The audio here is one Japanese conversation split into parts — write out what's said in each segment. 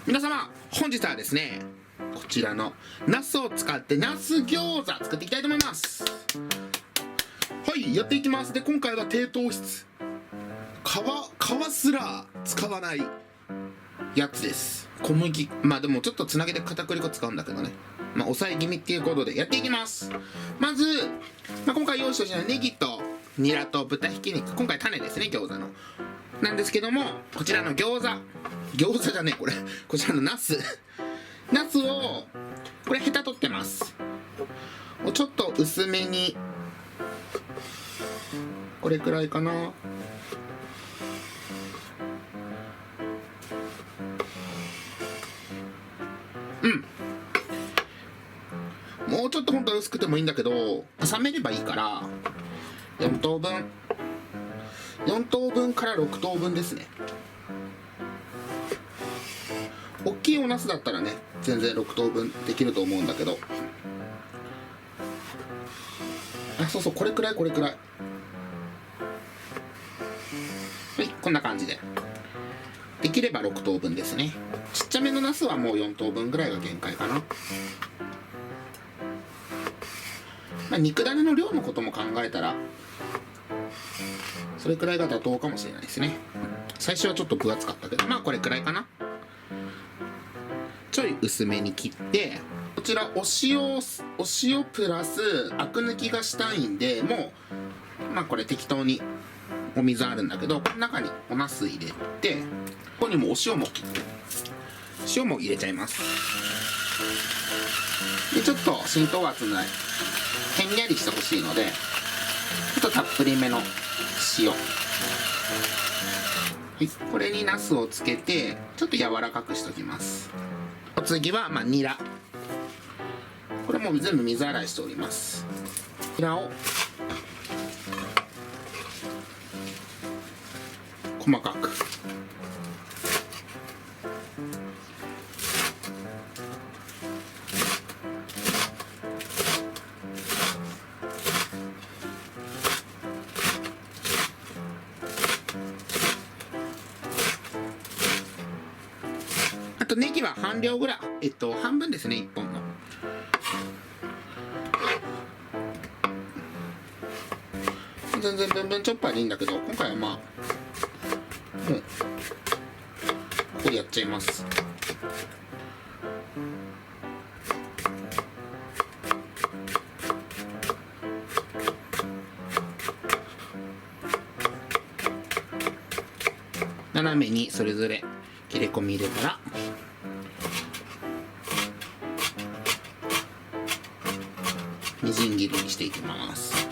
皆様、本日はですね、こちらのナスを使ってナス餃子作っていきたいと思います。はい、やっていきます。で、今回は低糖質、皮すら使わないやつです。小麦、まあでもちょっとつなげて片栗粉使うんだけどね、まあ抑え気味っていうことでやっていきます。まず、今回用意したネギとニラと豚ひき肉、今回種ですね、餃子のなんですけども、こちらの餃子じゃねえ、こちらのナスを、これヘタ取ってます。ちょっと薄めに、これくらいかな。もうちょっと本当は薄くてもいいんだけど、冷めればいいから4等分から6等分ですね。大きいおナスだったらね、全然6等分できると思うんだけど、そうそう、これくらい。はい、こんな感じでできれば6等分ですね。ちっちゃめのナスはもう4等分ぐらいが限界かな。肉ダネの量のことも考えたらそれくらいが妥当かもしれないですね。最初はちょっと分厚かったけど、これくらいかな。ちょい薄めに切って、こちらお塩プラスアク抜きがしたいんで、もうこれ適当にお水あるんだけど、この中におナス入れて、ここにもお塩も入れちゃいます。でちょっと浸透圧ないへんやりしてほしいので、ちょっとたっぷりめの塩、はい、これにナスをつけてちょっと柔らかくしときます。お次はニラ、これも全部水洗いしております。ニラを細かく、あとネギは半量ぐらい、半分ですね、1本の。全然ブンブンチョッパーでいいんだけど、今回はもうここでやっちゃいます。斜めにそれぞれ切れ込み入れたら、みじん切りにしていきます。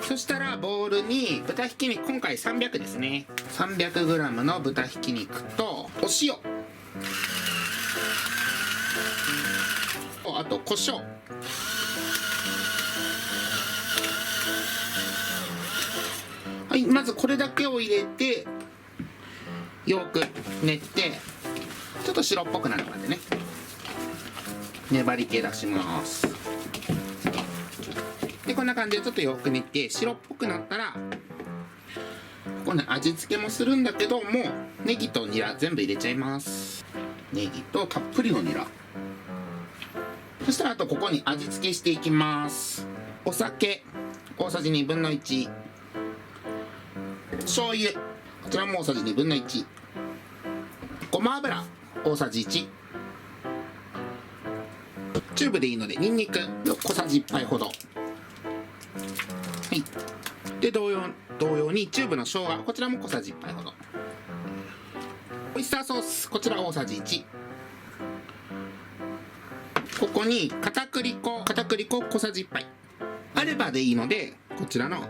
そしたらボウルに豚ひき肉、今回300ですね、300g の豚ひき肉とお塩、あと胡椒、はい、まずこれだけを入れてよく練って、ちょっと白っぽくなるまでね、粘り気出します。でこんな感じでちょっとよく練って白っぽくなったら、ここね、味付けもするんだけど、もうネギとニラ全部入れちゃいます。ネギとたっぷりのニラ、そしたらあとここに味付けしていきます。お酒大さじ1/2、醤油、こちらも大さじ1/2、ごま油大さじ1、チューブでいいのでニンニク小さじ1杯ほど、はい、で同様にチューブの生姜、こちらも小さじ1杯ほど、オイスターソース、こちら大さじ1、ここに片栗粉小さじ1杯、あればでいいのでこちらの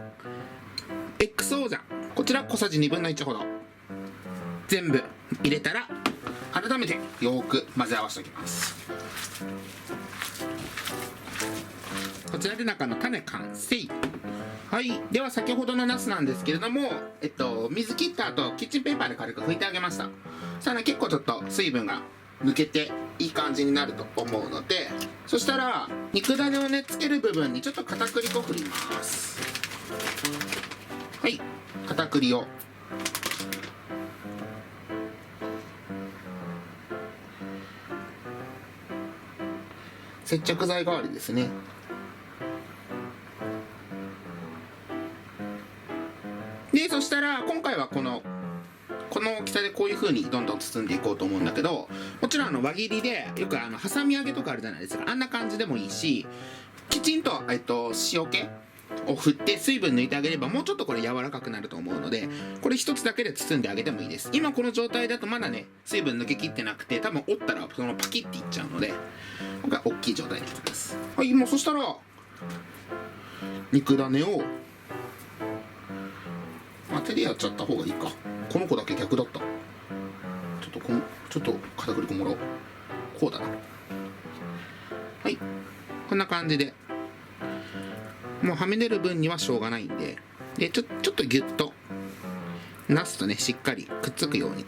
XO 醤、こちら小さじ1/2ほど全部入れたら、改めてよく混ぜ合わせておきます。こちらで中の種完成。はい、では先ほどのナスなんですけれども、水切った後キッチンペーパーで軽く拭いてあげました。そしたら結構ちょっと水分が抜けていい感じになると思うので、そしたら肉ダネをねつける部分にちょっと片栗粉振ります。はい、片栗を接着剤代わりですね。でそしたら今回はこの大きさでこういう風にどんどん包んでいこうと思うんだけど、もちろん輪切りでよくハサミ揚げとかあるじゃないですか。あんな感じでもいいし、きちんと、塩気を振って水分抜いてあげればもうちょっとこれ柔らかくなると思うので、これ一つだけで包んであげてもいいです。今この状態だとまだね水分抜けきってなくて、多分折ったらそのパキッていっちゃうので、今回大きい状態にしてます。はい、もうそしたら肉種を手でやっちゃった方がいいか。この子だけ逆だった。ちょっと片栗粉もらおう。こうだな。はい、こんな感じでもうはみ出る分にはしょうがないんで、ちょっとギュッとなすとねしっかりくっつくように、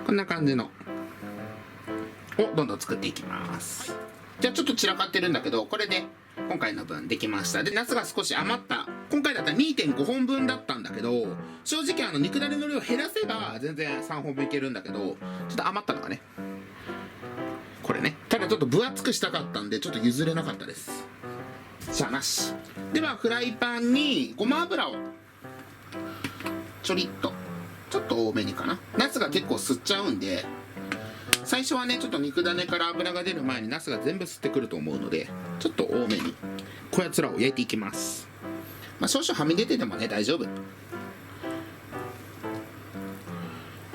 こんな感じのをどんどん作っていきます。じゃあちょっと散らかってるんだけど、これで今回の分できました。でナスが少し余った、今回だったら 2.5 本分だったんだけど、正直肉だれの量減らせば全然3本分いけるんだけど、ちょっと余ったのがねこれね。ただちょっと分厚くしたかったんでちょっと譲れなかったです。じゃあなしではフライパンにごま油をちょりっと、ちょっと多めにかな。ナスが結構吸っちゃうんで、最初はねちょっと肉種から油が出る前にナスが全部吸ってくると思うので、ちょっと多めにこやつらを焼いていきます。少々はみ出ててもね大丈夫、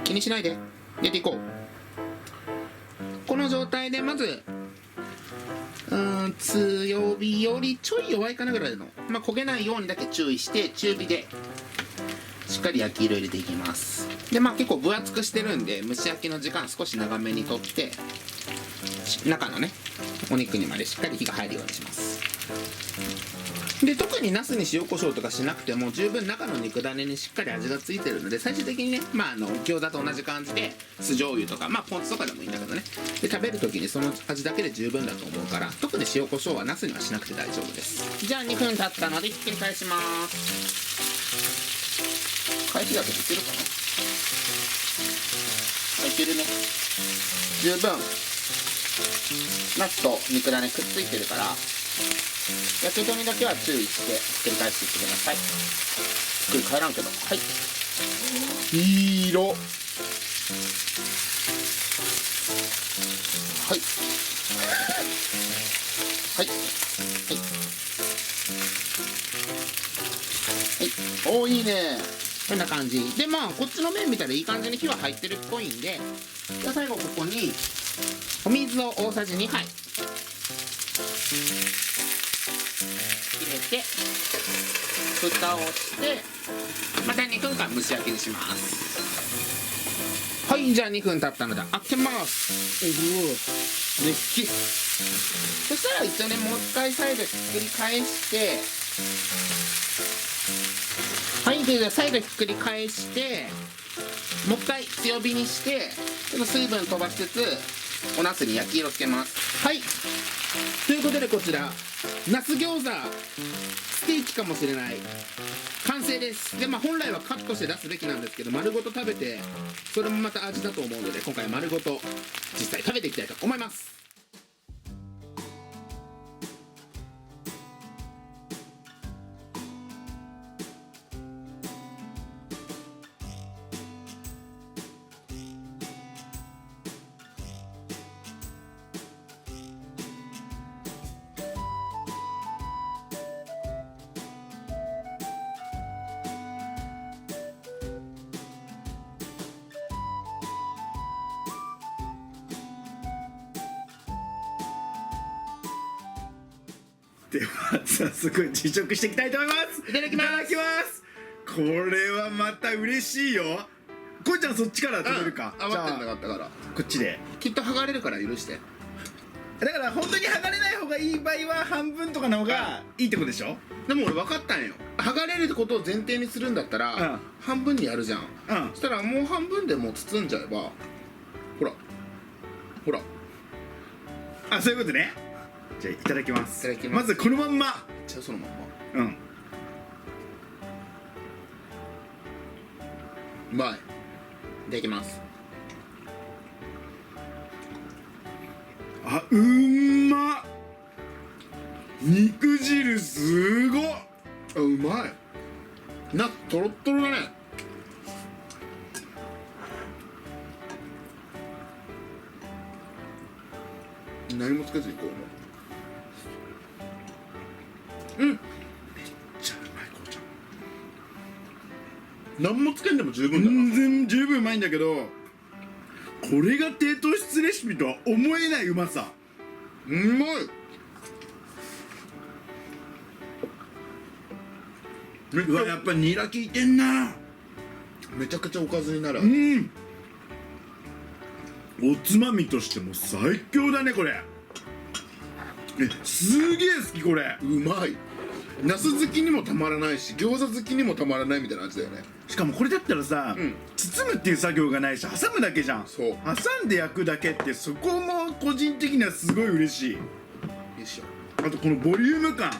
気にしないで入れていこう。この状態でまず強火よりちょい弱いかなぐらいの、焦げないようにだけ注意して中火でしっかり焼き色入れていきます。で結構分厚くしてるんで蒸し焼きの時間少し長めにとって、中のねお肉にまでしっかり火が入るようにします。で特にナスに塩コショウとかしなくても十分中の肉種にしっかり味がついてるので、最終的にね餃子と同じ感じで酢醤油とかポン酢とかでもいいんだけどね、で食べる時にその味だけで十分だと思うから、特に塩コショウはナスにはしなくて大丈夫です。じゃあ2分経ったのでひっくり返します。返しだけでいけるかな。いけるね。十分ナスと肉種くっついてるから、焼き止めだけは注意してひっくり返していってください。ひっくり返らんけど、はい、いい色。はいはいはいはい、おーいいね。こんな感じでこっちの面見たらいい感じに火は入ってるっぽいんで、じゃあ最後ここにお水を大さじ2杯入れて蓋をしてまた2分間蒸し焼きにします。はい、じゃあ2分経ったので開けます。熱気。そしたら一応ねもう一回再度ひっくり返して、はい、で再度ひっくり返してもう一回強火にしてちょっと水分飛ばしつつおナスに焼き色つけます。はい、ということでこちらナス餃子ステーキかもしれない完成です。で本来はカットして出すべきなんですけど、丸ごと食べてそれもまた味だと思うので、今回丸ごと実際食べていきたいと思います。では早速試食していきたいと思います。いただきます。これはまた嬉しいよ。こいちゃんそっちから食べるか。余ってんなかったからこっちで。きっと剥がれるから許して。だから本当に剥がれない方がいい場合は半分とかの方がいいってことでしょ。でも俺分かったんよ。剥がれるってことを前提にするんだったら、半分にやるじゃん。そしたらもう半分でもう包んじゃえば、ほらほら、そういうことね。じゃあいただきます。いただきます。まずこのまんま。じゃあそのまんま。うまい。いただきます。あ、うんまっ。肉汁すごっ。あ、うまい。ナストロットロだね。何もつけずにこう。うん、めっちゃうまい、こうちゃん。何もつけんでも十分だな。全然十分うまいんだけど、これが低糖質レシピとは思えないうまさ。うまい。めっうわ、ちゃやっぱニラ効いてんな。めちゃくちゃおかずになる。おつまみとしても最強だねこれ。すげえ好きこれ。うまい。ナス好きにもたまらないし、餃子好きにもたまらないみたいな味だよね。しかもこれだったらさ、包むっていう作業がないし挟むだけじゃん。そう挟んで焼くだけって、そこも個人的にはすごい嬉しい。よいしょ。あとこのボリューム感。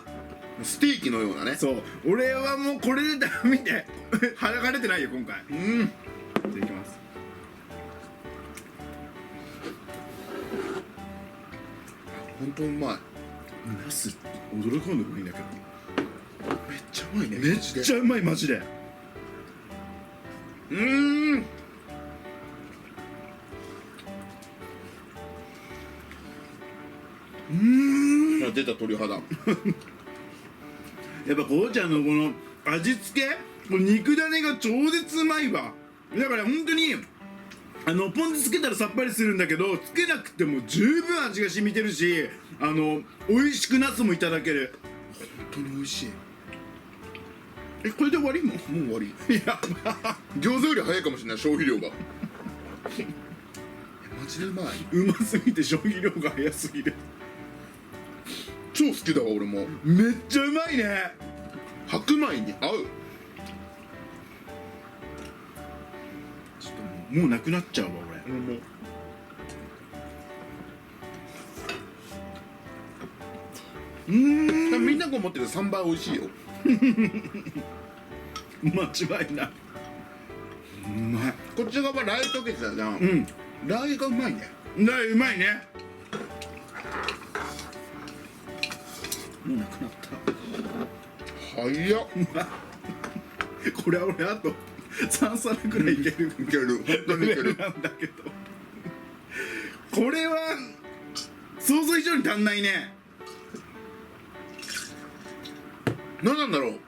ステーキのようなね。そう、俺はもうこれで見て腹が出てないよ今回。じゃあいきます。ほんとうまい。ナス驚かんでもいいんだけど、めっちゃうまいね。めっちゃうまいマジで。あ、出た鳥肌。やっぱこうちゃんのこの味付け、この肉だねが超絶うまいわ。だから本当にポン酢つけたらさっぱりするんだけど、つけなくても十分味が染みてるし、美味しくナスもいただける。本当に美味しい。これで終わり？もうもう終わり。やば。餃子より早いかもしれない、消費量が。マジでうまい。うますぎて消費量が早すぎる。超好きだわ俺も。めっちゃうまいね。白米に合う。ちょっともうなくなっちゃうわ俺。もうみんなが思ってる3倍美味しいよ。間違いない。うまい。こっち側ラー油溶けてたじゃん。ラー油がうまいね。うまいね。もうなくなった。早っ。これは俺あと3皿くらいいける。いける。本当にいける。なんだけど、これは想像以上に足んないね。何なんだろう。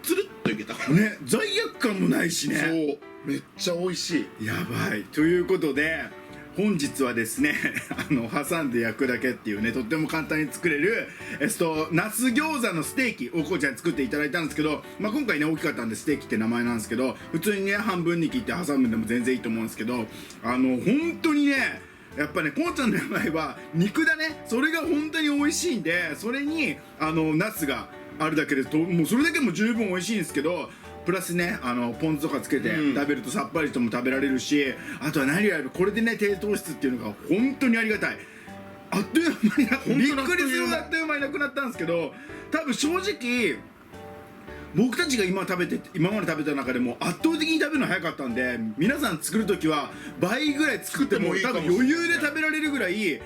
つるっといけた。ね、罪悪感もないしね。そう。めっちゃ美味しい。やばい。ということで本日はですね挟んで焼くだけっていうね、とっても簡単に作れるナス餃子のステーキをこうちゃんに作っていただいたんですけど、今回ね大きかったんでステーキって名前なんですけど、普通にね半分に切って挟むんでも全然いいと思うんですけど、本当にねやっぱねこうちゃんの場合は肉だね、それが本当に美味しいんで、それにナスがあるだけでもうそれだけでも十分美味しいんですけど、プラスねポン酢とかつけて食べるとさっぱりとも食べられるし、あとは何よりこれでね低糖質っていうのが本当にありがたい。あっという間にびっくりするほどあっという間になくなったんですけど、多分正直僕たちが今まで食べた中でも圧倒的に食べるの早かったんで、皆さん作る時は倍ぐらい作っても多分余裕で食べられるぐらい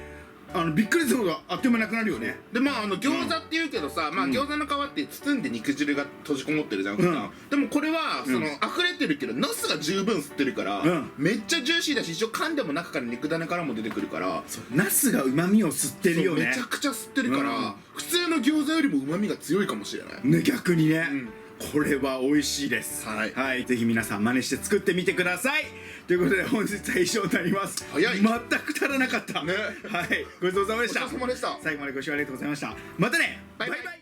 びっくりするほどあっという間なくなるよね。で餃子っていうけどさ、餃子の皮って包んで肉汁が閉じこもってるじゃん、普段。でもこれは溢れてるけどナスが十分吸ってるから、めっちゃジューシーだし、一応噛んでも中から肉種からも出てくるから、ナスが旨味を吸ってるよね。めちゃくちゃ吸ってるから、普通の餃子よりも旨味が強いかもしれないね。逆にね、これは美味しいです。はい、ぜひ皆さん真似して作ってみてください。ということで本日は以上になります。早い。全く足らなかったね。はい、ごちそうさまでした。ごちそうさまでした。最後までご視聴ありがとうございました。またね。バイバイ。